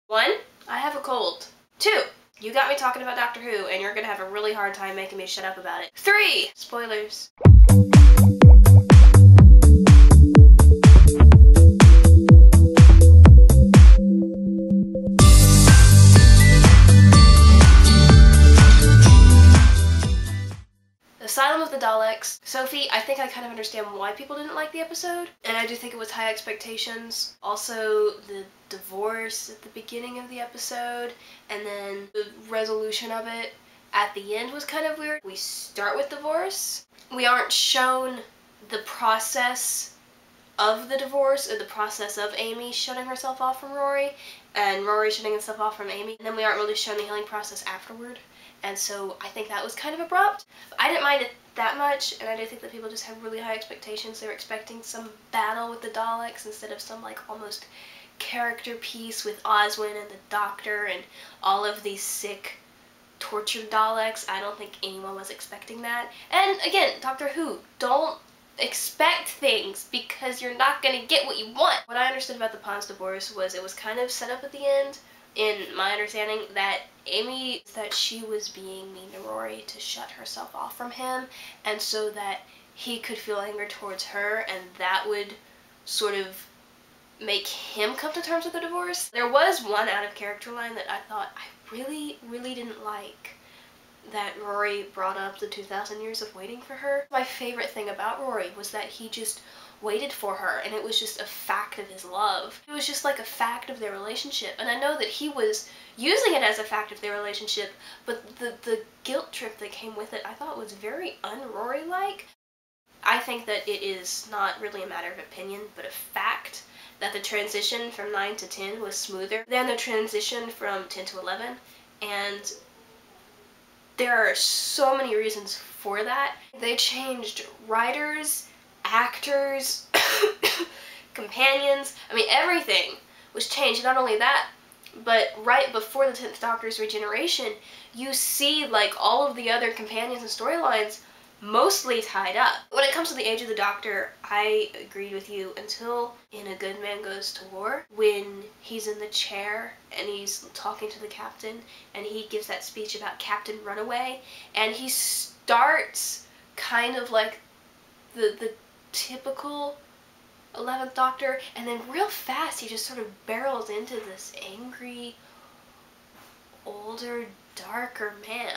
1, I have a cold. 2, you got me talking about Doctor Who, and you're gonna have a really hard time making me shut up about it. 3, spoilers. Asylum of the Daleks. Sophie, I think I kind of understand why people didn't like the episode, and I do think it was high expectations. Also, the divorce at the beginning of the episode, and then the resolution of it at the end was kind of weird. We start with divorce. We aren't shown the process of the divorce, or the process of Amy shutting herself off from Rory, and Rory shutting himself off from Amy, and then we aren't really shown the healing process afterward. And so I think that was kind of abrupt. I didn't mind it that much, and I do think that people just have really high expectations. They were expecting some battle with the Daleks instead of some like almost character piece with Oswin and the Doctor and all of these sick, tortured Daleks. I don't think anyone was expecting that. And again, Doctor Who, don't expect things because you're not gonna get what you want. What I understood about the Pond's divorce was it was kind of set up at the end, in my understanding, that Amy, that she was being mean to Rory to shut herself off from him, and so that he could feel anger towards her, and that would sort of make him come to terms with the divorce. There was one out of character line that I thought I really, really didn't like, that Rory brought up the 2,000 years of waiting for her. My favorite thing about Rory was that he just waited for her, and it was just a fact of his love. It was just like a fact of their relationship, and I know that he was using it as a fact of their relationship, but the guilt trip that came with it I thought was very un-Rory-like. I think that it is not really a matter of opinion, but a fact that the transition from 9 to 10 was smoother than the transition from 10 to 11, and there are so many reasons for that. They changed writers, actors, companions. I mean, everything was changed. Not only that, but right before the 10th Doctor's regeneration, you see like all of the other companions and storylines mostly tied up. When it comes to the age of the Doctor, I agreed with you until in A Good Man Goes to War, when he's in the chair and he's talking to the captain and he gives that speech about Captain Runaway, and he starts kind of like the typical 11th Doctor, and then real fast he just sort of barrels into this angry, older, darker man.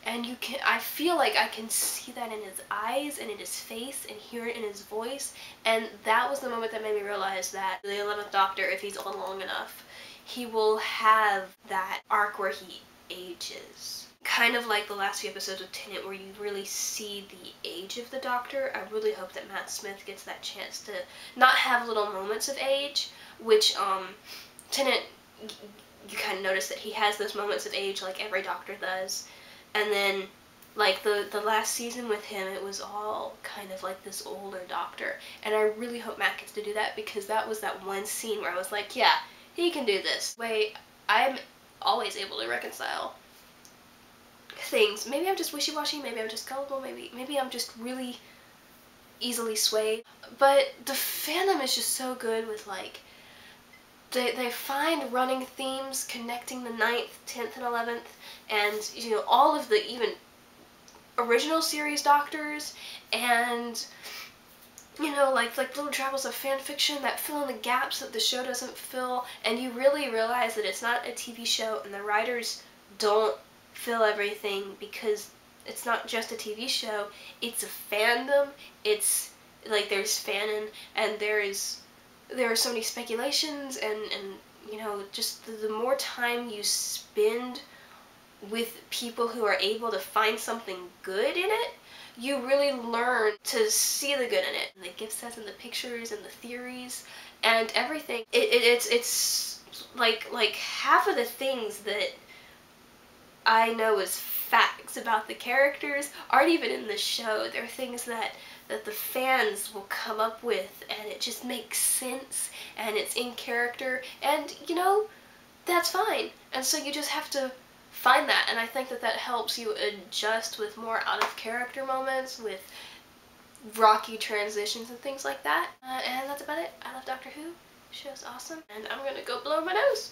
And I feel like I can see that in his eyes and in his face and hear it in his voice, and that was the moment that made me realize that the 11th Doctor, if he's on long enough, he will have that arc where he ages. Kind of like the last few episodes of Tennant, where you really see the age of the Doctor. I really hope that Matt Smith gets that chance to not have little moments of age, which Tennant, you kind of notice that he has those moments of age like every Doctor does. And then, like, the last season with him, it was all kind of like this older Doctor. And I really hope Matt gets to do that, because that was that one scene where I was like, yeah, he can do this. I'm always able to reconcile things. Maybe I'm just wishy-washy, maybe I'm just gullible, maybe I'm just really easily swayed. But the fandom is just so good with, like, they find running themes connecting the 9th, 10th, and 11th, and, you know, all of the even original series Doctors, and, you know, like little travels of fan fiction that fill in the gaps that the show doesn't fill, and you really realize that it's not a TV show, and the writers don't fill everything, because it's not just a TV show, it's a fandom. It's like there's fanon, and there are so many speculations, and you know, just the more time you spend with people who are able to find something good in it, you really learn to see the good in it. And the gift sets and the pictures and the theories and everything. It's like half of the things that I know as facts about the characters aren't even in the show. They're things that the fans will come up with, and it just makes sense, and it's in character, and, you know, that's fine. And so you just have to find that, and I think that helps you adjust with more out-of-character moments, with rocky transitions and things like that. And that's about it. I love Doctor Who. The show's awesome, and I'm gonna go blow my nose.